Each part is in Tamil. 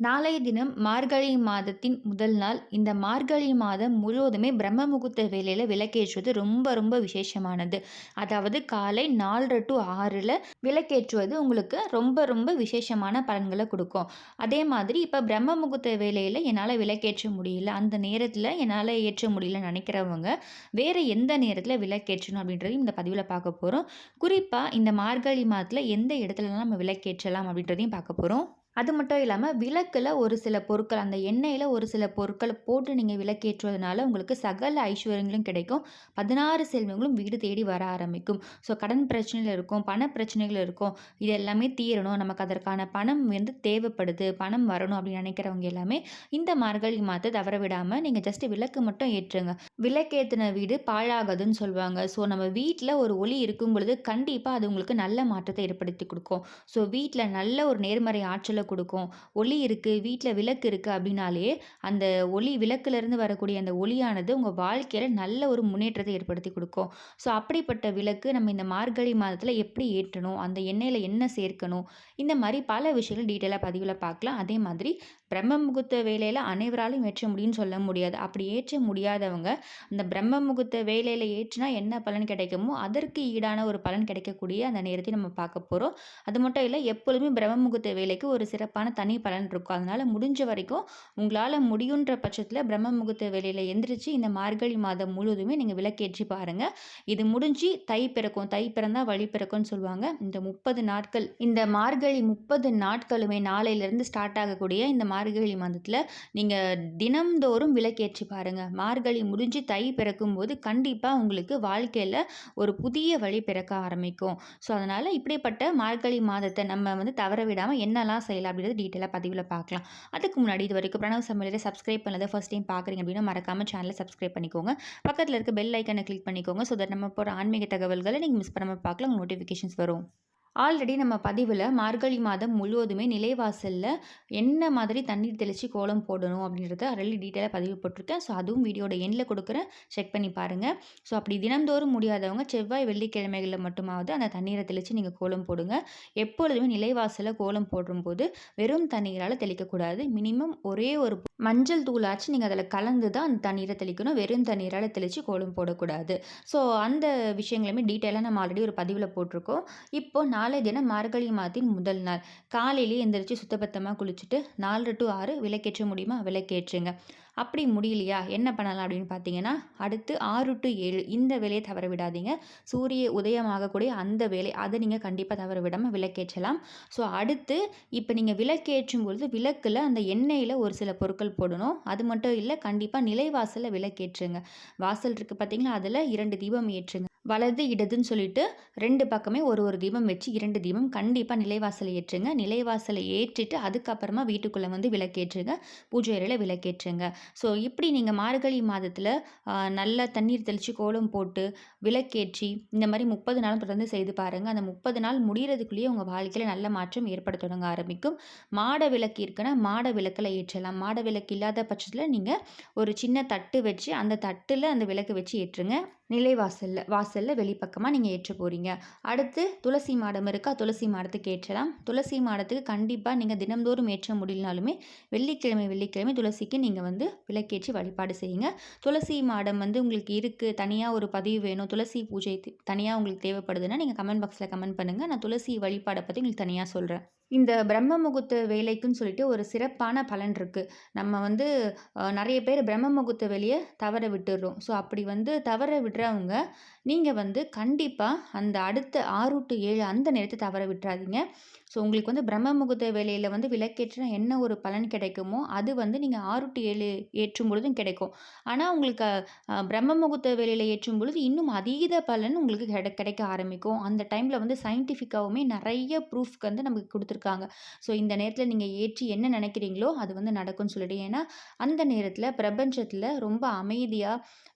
நாளைய தினம் மார்கழி மாதத்தின் முதல் நாள். இந்த மார்கழி மாதம் முழுவதுமே பிரம்ம முகூர்த்த வேளையில விளக்கேற்றுவது ரொம்ப ரொம்ப விசேஷமானது. அதாவது காலை 4:30 to 6ல விளக்கேற்றுவது உங்களுக்கு ரொம்ப ரொம்ப விசேஷமான பலன்கள குடுக்கும். அதே மாதிரி இப்ப பிரம்ம முகூர்த்த வேளையில என்னால விளக்கேற்ற முடியல, அந்த நேரத்தில என்னால ஏற்ற முடியலன்னு நெனைக்கிறவங்க, வேற எந்த நேரத்தில விளக்கேற்றணும் அப்படின்றதையும் இந்த பதிவில பார்க்க போறோம். குறிப்பா இந்த மார்கழி மாதத்தில எந்த இடத்துலலாம் நம்ம விளக்கேற்றலாம் அப்படின்றதையும் பார்க்க போறோம். அது மட்டும் இல்லாம, விளக்குல ஒரு சில பொருட்கள், அந்த எண்ணெயில ஒரு சில பொருட்கள போட்டு நீங்க விளக்கேற்றுவதனால, உங்களுக்கு சகல ஐஸ்வர்யங்களும் கிடைக்கும். 16 செல்வங்களும் வீடு தேடி வர ஆரம்பிக்கும். ஸோ கடன் பிரச்சனைகள் இருக்கும், பண பிரச்சனைகள் இருக்கும். இது எல்லாமே தீரணும். நமக்கு அதற்கான பணம் வந்து தேவைப்படுது. பணம் வரணும் அப்படின்னு நினைக்கிறவங்க எல்லாமே, இந்த மார்கழி மாதத்த தவற விடாம, நீங்க ஜஸ்ட் விளக்கு மட்டும் ஏற்றுங்க. விளக்கேத்துன வீடு பாழாகாதுன்னு சொல்லுவாங்க. ஸோ நம்ம வீட்ல ஒரு ஒளி இருக்கும் பொழுது, கண்டிப்பா அது உங்களுக்கு நல்ல மாற்றத்தை ஏற்படுத்தி குடுக்கும். ஸோ வீட்ல நல்ல ஒரு நேர்மறை ஆற்றல குடுக்கும். ஒளி இருக்கு, வீட்ல விளக்கு இருக்கு அப்படின்னாலே, அந்த ஒளி விளக்குலேருந்து வரக்கூடிய அந்த ஒளியானது உங்க வாழ்க்கையில நல்ல ஒரு முன்னேற்றத்தை ஏற்படுத்தி குடுக்கும். ஸோ அப்படிப்பட்ட விளக்கு நம்ம இந்த மார்கழி மாதத்துல எப்படி ஏற்றணும்? அந்த எண்ணெயில என்ன சேர்க்கணும்? இந்த மாரி பல விஷயங்கள் டீட்டெயிலா பதிவுல பார்க்கலாம். அதே மாதிரி பிரம்ம முகூர்த்த வேளையில அனைவராலும் ஏற்ற முடியும்னு சொல்ல முடியாது. அப்படி ஏற்ற முடியாதவங்க, அந்த பிரம்ம முகூர்த்த வேளையில ஏற்றினா என்ன பலன் கிடைக்குமோ, அதற்கு ஈடான ஒரு பலன் கிடைக்கக்கூடிய அந்த நேரத்தை நம்ம பார்க்க போறோம். அது மட்டும் இல்ல, எப்பொழுதுமே பிரம்ம முகூர்த்த வேலைக்கு ஒரு சிறப்பான தனி பலன் இருக்கும். அதனால முடிஞ்ச வரைக்கும் உங்களால முடியுன்ற பட்சத்தில பிரம்ம முகூர்த்த வேளையில எந்திரிச்சு இந்த மார்கழி மாதம் முழுவதுமே நீங்க விளக்கேற்றி பாருங்க. இது முடிஞ்சு தை பிறக்கும். தை பிறந்தா வழி பிறக்கும்னு சொல்லுவாங்க. இந்த 30 நாட்கள், இந்த மார்கழி 30 நாட்களுமே நாளையிலிருந்து ஸ்டார்ட் ஆகக்கூடிய இந்த மார்கழி மாதத்தில நீங்க தினம்தோறும் விளக்கேற்றி பாருங்க. மார்கழி முடிஞ்சு தை பிறக்கும்போது கண்டிப்பா உங்களுக்கு வாழ்க்கையில ஒரு புதிய வழி பிறக்க ஆரம்பிக்கும். ஸோ அதனால இப்படிப்பட்ட மார்கழி மாதத்த நம்ம வந்து தவற விடாம என்னலாம் செய்யலாம் அப்படின்றத டீட்டெயிலா பதிவுல பார்க்கலாம். அதுக்கு முன்னாடி இதுவரைக்கும் பிரணவ் சமையலை சப்ஸ்கிரைப் பண்ணாத ஃபர்ஸ்ட் டைம் பார்க்குறீங்க அப்படின்னா மறக்காம சேனலை சப்ஸ்கிரைப் பண்ணிக்கோங்க. பக்கத்துல இருக்க பெல் ஐக்கானை கிளிக் பண்ணிக்கோங்க. ஸோ தட் நம்ம போற ஆன்மீக தகவல்களை நீங்க மிஸ் பண்ணாம பார்க்கலாம். உங்களுக்கு நோட்டிஃபிகேஷன்ஸ் வரும். ஆல்ரெடி நம்ம பதிவில் மார்கழி மாதம் முழுவதுமே நிலைவாசலில் என்ன மாதிரி தண்ணீர் தெளித்து கோலம் போடணும் அப்படின்றத ஆல்ரெடி டீட்டெயிலாக பதிவு போட்டிருக்கேன். ஸோ அதுவும் வீடியோட எண்டில் கொடுக்குறேன், செக் பண்ணி பாருங்கள். ஸோ அப்படி தினந்தோறும் முடியாதவங்க செவ்வாய் வெள்ளிக்கிழமைகளில் மட்டுமாவது அந்த தண்ணீரை தெளித்து நீங்கள் கோலம் போடுங்க. எப்பொழுதுமே நிலைவாசலில் கோலம் போடும்போது வெறும் தண்ணீரால் தெளிக்கக்கூடாது. மினிமம் ஒரே ஒரு மஞ்சள் தூளாச்சு நீங்கள் அதில் கலந்து தான் அந்த தண்ணீரை தெளிக்கணும். வெறும் தண்ணீரால் தெளித்து கோலம் போடக்கூடாது. ஸோ அந்த விஷயங்களுமே டீட்டெயிலாக நம்ம ஆல்ரெடி ஒரு பதிவில் போட்டிருக்கோம். இப்போ நாளை தினம் மார்கழி மாதத்தின் முதல் நாள் காலையிலேயே எந்திரிச்சு சுத்தபத்தமாக குளிச்சுட்டு 4 to 6 விளக்கேற்ற முடியுமா விளக்கேற்றுங்க. அப்படி முடியலையா என்ன பண்ணலாம் அப்படின்னு பார்த்தீங்கன்னா, அடுத்து 6 to 7 இந்த வேலையை தவற விடாதீங்க. சூரிய உதயமாகக்கூடிய அந்த வேலை, அதை நீங்கள் கண்டிப்பாக தவற விடாமல் விளக்கேற்றலாம். ஸோ அடுத்து இப்போ நீங்கள் விளக்கேற்றும் பொழுது விளக்கில் அந்த எண்ணெயில் ஒரு சில பொருட்கள் போடணும். அது மட்டும் இல்லை, கண்டிப்பாக நிலைவாசலில் விளக்கேற்றுங்க. வாசல் இருக்குது பார்த்தீங்களா, அதில் 2 தீபம் ஏற்றுங்க. வலது இடதுன்னு சொல்லிட்டு 2 பக்கமே ஒரு தீபம் வச்சு 2 தீபம் கண்டிப்பாக நிலைவாசலை ஏற்றுங்க. நிலைவாசலை ஏற்றிட்டு அதுக்கப்புறமா வீட்டுக்குள்ளே வந்து விளக்கேற்றுங்க. பூஜை அறையில் விளக்கேற்றுங்க. ஸோ இப்படி நீங்கள் மார்கழி மாதத்தில் நல்லா தண்ணீர் தெளித்து கோலம் போட்டு விளக்கேற்றி இந்த மாதிரி 30 நாளும் தொடர்ந்து செய்து பாருங்கள். அந்த 30 நாள் முடிகிறதுக்குள்ளேயே உங்கள் வாழ்க்கையில் நல்ல மாற்றம் ஏற்பட தொடங்க ஆரம்பிக்கும். மாட விளக்கு இருக்குன்னா மாட விளக்கில் ஏற்றலாம். மாட விளக்கு இல்லாத பட்சத்தில் நீங்கள் ஒரு சின்ன தட்டு வச்சு அந்த தட்டில் அந்த விளக்கு வச்சு ஏற்றுங்க. வாசலில் வெளிப்பக்கமாக நீங்கள் ஏற்ற போகிறீங்க. அடுத்து துளசி மாடம் இருக்கா, துளசி மாடத்துக்கு ஏற்றலாம். துளசி மாடத்துக்கு கண்டிப்பாக நீங்கள் தினம்தோறும் ஏற்ற முடியலனாலுமே வெள்ளிக்கிழமை துளசிக்கு நீங்கள் வந்து விளக்கேற்றி வழிபாடு செய்யுங்க. துளசி மாடம் வந்து உங்களுக்கு இருக்குது, தனியாக ஒரு பதிவு வேணும், துளசி பூஜை தனியாக உங்களுக்கு தேவைப்படுதுன்னா நீங்கள் கமெண்ட் பாக்ஸில் கமெண்ட் பண்ணுங்கள். நான் துளசி வழிபாடை பற்றி உங்களுக்கு தனியாக சொல்கிறேன். இந்த பிரம்ம முகூர்த்த வேலைக்குன்னு சொல்லிட்டு ஒரு சிறப்பான பலன் இருக்குது. நம்ம வந்து நிறைய பேர் பிரம்ம முகூர்த்த வேலையை தவற விட்டுடுறோம். ஸோ அப்படி வந்து தவற விடுறவங்க நீங்கள் வந்து கண்டிப்பாக அந்த அடுத்த 6 to 7 அந்த நேரத்தை தவற விட்டுறாதீங்க. ஸோ உங்களுக்கு வந்து பிரம்ம முகூர்த்த வேலையில் வந்து விளக்கேற்றினா என்ன ஒரு பலன் கிடைக்குமோ அது வந்து நீங்கள் 6 to 7 ஏற்றும் பொழுதும் கிடைக்கும். ஆனால் உங்களுக்கு பிரம்ம முகூர்த்த வேலையில் ஏற்றும் பொழுது இன்னும் அதீத பலன் உங்களுக்கு கிடைக்க ஆரம்பிக்கும். அந்த டைமில் வந்து சயின்டிஃபிக்காகவுமே நிறைய ப்ரூஃப்க்கு வந்து நமக்கு கொடுத்துருக்காங்க. ஸோ இந்த நேரத்தில் நீங்கள் ஏற்றி என்ன நினைக்கிறீங்களோ அது வந்து நடக்கும்னு சொல்லிட்டு. ஏன்னா அந்த நேரத்தில் பிரபஞ்சத்தில் ரொம்ப அமைதியாக,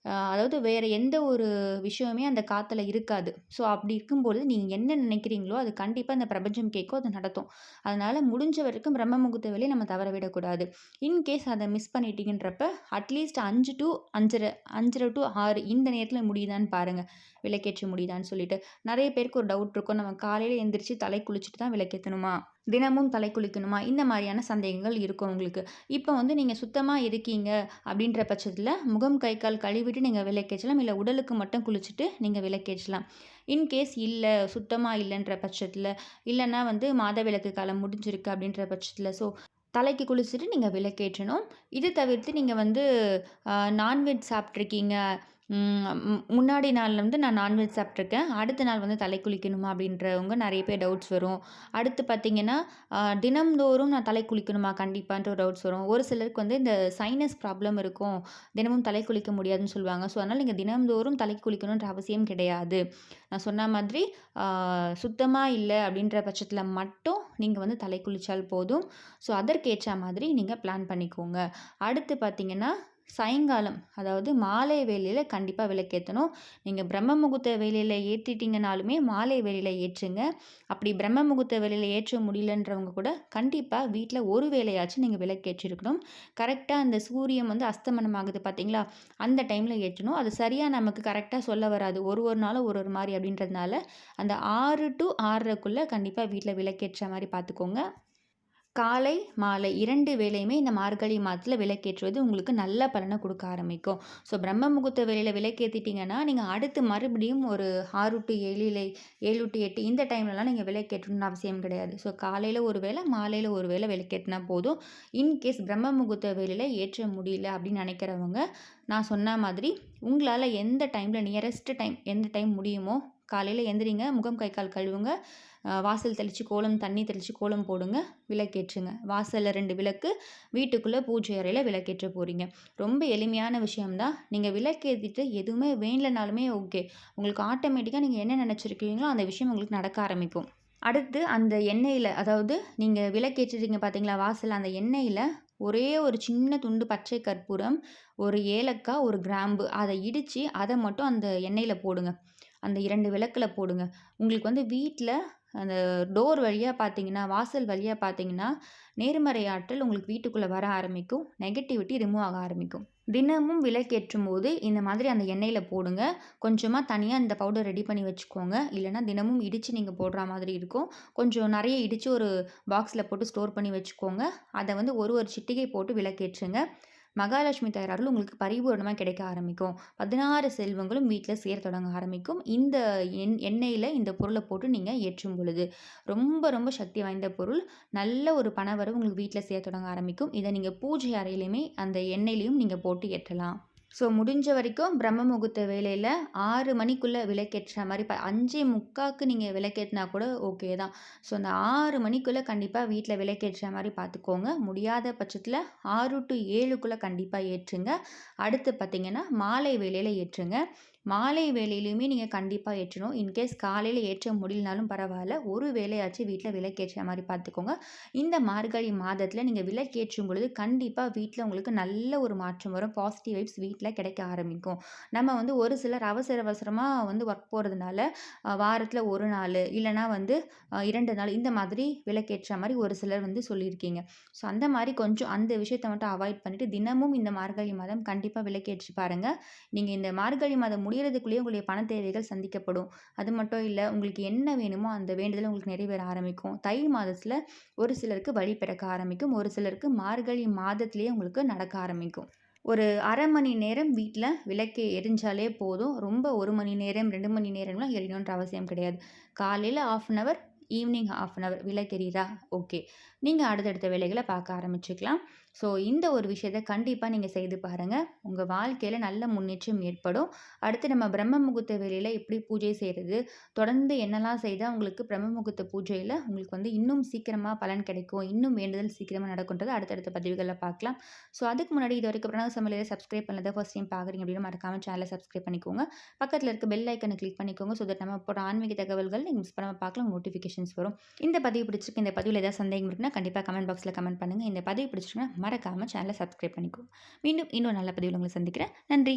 அதாவது வேறு எந்த ஒரு விஷயமே அந்த காற்றுல இருக்காது. ஸோ அப்படி இருக்கும்போது நீங்கள் என்ன நினைக்கிறீங்களோ அது கண்டிப்பாக அந்த பிரபஞ்சம் கேட்கும், அது நடத்தும். அதனால் முடிஞ்ச வரைக்கும் பிரம்ம முகூர்த்த வேலையை நம்ம தவற விடக்கூடாது. இன்கேஸ் அதை மிஸ் பண்ணிட்டீங்கன்றப்ப அட்லீஸ்ட் 5 to 5:30 to 6 இந்த நேரத்தில் முடியுதான்னு பாருங்கள், விளக்கேற்ற முடியுதான்னு சொல்லிட்டு. நிறைய பேருக்கு ஒரு டவுட் இருக்கும், நம்ம காலையில் எந்திரிச்சு தலை குளிச்சுட்டு தான் விளக்கேற்றணுமா? தினமும் தலை குளிக்கணுமா? இந்த மாதிரியான சந்தேகங்கள் இருக்கும் உங்களுக்கு. இப்போ வந்து நீங்க சுத்தமா இருக்கீங்க அப்படின்ற பட்சத்தில முகம், கை, கால் கழுவிட்டு நீங்க விளக்கேற்றலாம். இல்ல உடலுக்கு மட்டும் குளிச்சுட்டு நீங்க விளக்கேற்றலாம். இன்கேஸ் இல்ல சுத்தமா இல்லன்ற பட்சத்தில, இல்லன்னா வந்து மாதவிலக்கு காலம் முடிஞ்சிருக்கு அப்படின்ற பட்சத்தில, தலைக்கு குளிச்சுட்டு நீங்க விளக்கேற்றணும். இது தவிர்த்து நீங்க வந்து நான்வெஜ் சாப்பிட்ருக்கீங்க. முன்னாடி நாள் வந்து நான் நான்வெஜ் சாப்பிட்ருக்கேன். அடுத்த நாள் வந்து தலை குளிக்கணுமா அப்படின்றவங்க நெறைய பேர் டவுட்ஸ் வரும். அடுத்து பார்த்தீங்கன்னா, தினம்தோறும் நான் தலை குளிக்கணுமா கண்டிப்பான்ட்டு ஒரு டவுட்ஸ் வரும். ஒரு சிலருக்கு வந்து இந்த சைனஸ் ப்ராப்ளம் இருக்கும். தினமும் தலை குளிக்க முடியாதுன்னு சொல்லுவாங்க. அதனால நீங்க தினம்தோறும் தலைக்கு குளிக்கணுன்ற அவசியம் கிடையாது. நான் சொன்ன மாதிரி சுத்தமா இல்ல அப்படின்ற பட்சத்தில மட்டும் நீங்க வந்து தலை குளிச்சால் போதும். அதற்கேற்ற மாதிரி நீங்க பிளான் பண்ணிக்கோங்க. அடுத்து பார்த்தீங்கன்னா, சாயங்காலம் அதாவது மாலை வேளையில கண்டிப்பா விளக்கேத்தணும். நீங்க பிரம்ம முகூர்த்த வேளையில ஏத்திட்டீங்கனாலுமே, மாலை வேளையில ஏற்றுங்க. அப்படி பிரம்ம முகூர்த்த வேளையில ஏற்ற முடியலன்றவங்க கூட கண்டிப்பா வீட்ல ஒரு வேளையாச்சும் நீங்க விளக்கேற்றியிருக்கணும். கரெக்ட்டா அந்த சூரியன் வந்து அஸ்தமனம் ஆகுது பார்த்தீங்களா? அந்த டைம்ல ஏற்றணும். அது சரியா நமக்கு கரெக்ட்டா சொல்ல வராது. ஒரு நாளும் ஒரு மாரி அப்படின்றதுனால, அந்த 6 டூ 6:30க்குள்ள கண்டிப்பா வீட்ல விளக்கேற்ற மாரி பார்த்துக்கோங்க. காலை, மாலை 2 வேளையுமே இந்த மார்கழி மாதத்தில விளக்கேற்றுவது உங்களுக்கு நல்ல பலன குடுக்க ஆரம்பிக்கும். பிரம்ம முகூர்த்த வேளையில விளக்கேத்திட்டீங்கன்னா, நீங்க அடுத்து மறுபடியும் ஒரு 6 டூ 7 7 டூ 8 இந்த டைம்லலாம் நீங்க விளக்கேற்றணும்னு அவசியம் கிடையாது. காலையில ஒரு வேள, மாலையில ஒரு வேள விளக்கேற்றினா போதும். இன்கேஸ் பிரம்ம முகூர்த்த வேளையில ஏற்ற முடியல அப்படின்னு நினைக்கிறவங்க, நான் சொன்ன மாதிரி உங்களால எந்த டைம்ல நியரஸ்ட் டைம் எந்த டைம் முடியுமோ, காலையில எந்திரிங்க, முகம், கை, கால் கழுவுங்க. வாசல் தெளிச்சு தண்ணி தெளிச்சு கோலம் போடுங்க, விளக்கேற்றுங்க. வாசல்ல 2 விளக்கு, வீட்டுக்குள்ள பூஜை அறையில விளக்கேற்ற போறீங்க. ரொம்ப எளிமையான விஷயம் தான். நீங்க விளக்கேத்திட்டு எதுவுமே வேண்டலனாலுமே ஓகே. உங்களுக்கு ஆட்டோமேட்டிக்கா நீங்க என்ன நினைச்சிருக்கீங்களோ, அந்த விஷயம் உங்களுக்கு நடக்க ஆரம்பிக்கும். அடுத்து அந்த எண்ணெயில அதாவது நீங்க விளக்கேற்றுறீங்க பார்த்தீங்களா, வாசல்ல அந்த எண்ணெயில ஒரே ஒரு சின்ன துண்டு பச்சை கற்பூரம், ஒரு ஏலக்காய், ஒரு கிராம்பு அத இடிச்சு அத மட்டும் அந்த எண்ணெயில போடுங்க. அந்த 2 விளக்குல போடுங்க. உங்களுக்கு வந்து வீட்ல அந்த டோர் வழியா பார்த்தீங்கன்னா, வாசல் வழியா பார்த்தீங்கன்னா, நேர்மறை ஆற்றல் உங்களுக்கு வீட்டுக்குள்ள வர ஆரம்பிக்கும். நெகட்டிவிட்டி ரிமூவ் ஆக ஆரம்பிக்கும். தினமும் விளக்கேற்றும்போது இந்த மாதிரி அந்த எண்ணெயில போடுங்க. கொஞ்சமா தனியா இந்த பவுடர் ரெடி பண்ணி வச்சுக்கோங்க. இல்லன்னா தினமும் இடிச்சு நீங்க போடுற மாதிரி இருக்கும். கொஞ்சம் நெறைய இடிச்சு ஒரு பாக்ஸ்ல போட்டு ஸ்டோர் பண்ணி வச்சுக்கோங்க. அத வந்து ஒரு சிட்டிகை போட்டு விளக்கேற்றுங்க. மகாலட்சுமி தாயார் அருள் உங்களுக்கு பரிபூரணமா கிடைக்க ஆரம்பிக்கும். 16 செல்வங்களும் வீட்ல சேர தொடங்க ஆரம்பிக்கும். இந்த எண்ணெயில இந்த பொருள போட்டு நீங்க ஏற்றும் பொழுது. ரொம்ப ரொம்ப சக்தி வாய்ந்த பொருள். நல்ல ஒரு பணவரவு உங்களுக்கு வீட்ல சேர தொடங்க ஆரம்பிக்கும். இத நீங்க பூஜை அறையிலயுமே அந்த எண்ணெயிலயும் நீங்க போட்டு ஏற்றலாம். முடிஞ்ச வரைக்கும் பிரம்ம முகூர்த்த வேளையில 6 மணிக்குள்ள விளக்கேற்ற மாரி 5:45க்கு நீங்க விளக்கேத்தினா கூட ஓகே தான். அந்த 6 மணிக்குள்ள கண்டிப்பா வீட்ல விளக்கேற்ற மாரி பார்த்துக்கோங்க. முடியாத பட்சத்தில 6 டூ 7க்குள்ள கண்டிப்பா ஏற்றுங்க. அடுத்து பார்த்தீங்கன்னா, மாலை வேளையில ஏற்றுங்க. மாலை வேளையிலயுமே நீங்க கண்டிப்பா ஏற்றணும். இன்கேஸ் காலையில ஏற்ற முடியலனாலும் பரவால்ல. ஒரு வேளையாச்சும் வீட்ல விளக்கேற்ற மாரி பார்த்துக்கோங்க. இந்த மார்கழி மாதத்தில நீங்க விளக்கேற்றும் பொழுது கண்டிப்பா வீட்ல உங்களுக்கு நல்ல ஒரு மாற்றம் வரும். பாசிட்டிவ் வைப்ஸ் வீட்ல கிடைக்க ஆரம்பிக்கும். நம்ம வந்து ஒரு சிலர் அவசரமா வந்து ஒர்க் போறதுனால, வாரத்தில 1 நாளு இல்லன்னா வந்து 2 நாள் இந்த மாதிரி விளக்கேற்ற மாரி ஒரு சிலர் வந்து சொல்லியிருக்கீங்க. அந்த மாரி கொஞ்சம் அந்த விஷயத்த மட்டும் அவாய்ட் பண்ணிட்டு, தினமும் இந்த மார்கழி மாதம் கண்டிப்பா விளக்கேற்றி பாருங்க. நீங்க இந்த மார்கழி மாதம் முடியறதுக்குள்ளேயே உங்களுடைய பண தேவைகள் சந்திக்கப்படும். அது மட்டும் இல்ல, உங்களுக்கு என்ன வேணுமோ அந்த வேண்டுதல் உங்களுக்கு நிறைவேற ஆரம்பிக்கும். தை மாதத்துல ஒரு சிலருக்கு வழி பிறக்க ஆரம்பிக்கும். ஒரு சிலருக்கு மார்கழி மாதத்திலேயே உங்களுக்கு நடக்க ஆரம்பிக்கும். ஒரு 1/2 மணி நேரம் வீட்ல விளக்கு எரிஞ்சாலே போதும். ரொம்ப 1 மணி நேரம், 2 மணி நேரம்லாம் எரியணுன்ற அவசியம் கிடையாது. காலையில 1/2 an hour, evening 1/2 an hour விளக்கு எரியுதா? ஓகே. நீங்க அடுத்தடுத்த வேலைகள பார்க்க ஆரம்பிச்சுக்கலாம். இந்த ஒரு விஷயத்த கண்டிப்பா நீங்க செய்து பாருங்க. உங்க வாழ்க்கையில நல்ல முன்னேற்றம் ஏற்படும். அடுத்து நம்ம பிரம்ம முகூர்த்த வேளையில எப்படி பூஜை செய்றது? தொடர்ந்து என்னலாம் செய்தா உங்களுக்கு பிரம்ம முகூர்த்த பூஜையில உங்களுக்கு வந்து இன்னும் சீக்கிரமா பலன் கிடைக்கும். இன்னும் வேண்டுதல் சீக்கிரமா நடக்கும்ன்றத அடுத்தடுத்த பதிவுகள்ல பார்க்கலாம். அதுக்கு முன்னாடி இதுவரைக்கும் பிரணவ சமையல சப்ஸ்கிரைப் பண்ணாத ஃபர்ஸ்ட் டைம் பார்க்குறீங்க அப்படின்னா மறக்காம சேனல சப்ஸ்கிரைப் பண்ணிக்கோங்க. பக்கத்துல இருக்க பெல் ஐக்கன கிளிக் பண்ணிக்கோங்க. தட் நம்ம போடுற ஆன்மீக தகவல்கள் நீங்க மிஸ் பண்ணாம பார்க்கலாம். நோட்டிஃபிகேஷன்ஸ் வரும். இந்த பதிவு பிடிச்சிருக்கு. இந்த பதிவுல ஏதாவது சந்தேகம் இருக்குன்னா கண்டிப்பா கமெண்ட் பாக்ஸ்ல கமெண்ட் பண்ணுங்க. இந்த பதிவு பிடிச்சிருக்குன்னா மறக்காம சேனலை சப்ஸ்கிரைப் பண்ணிக்கோ. மீண்டும் இன்னொரு நல்ல பதிவில் உங்களை சந்திக்கிறேன். நன்றி.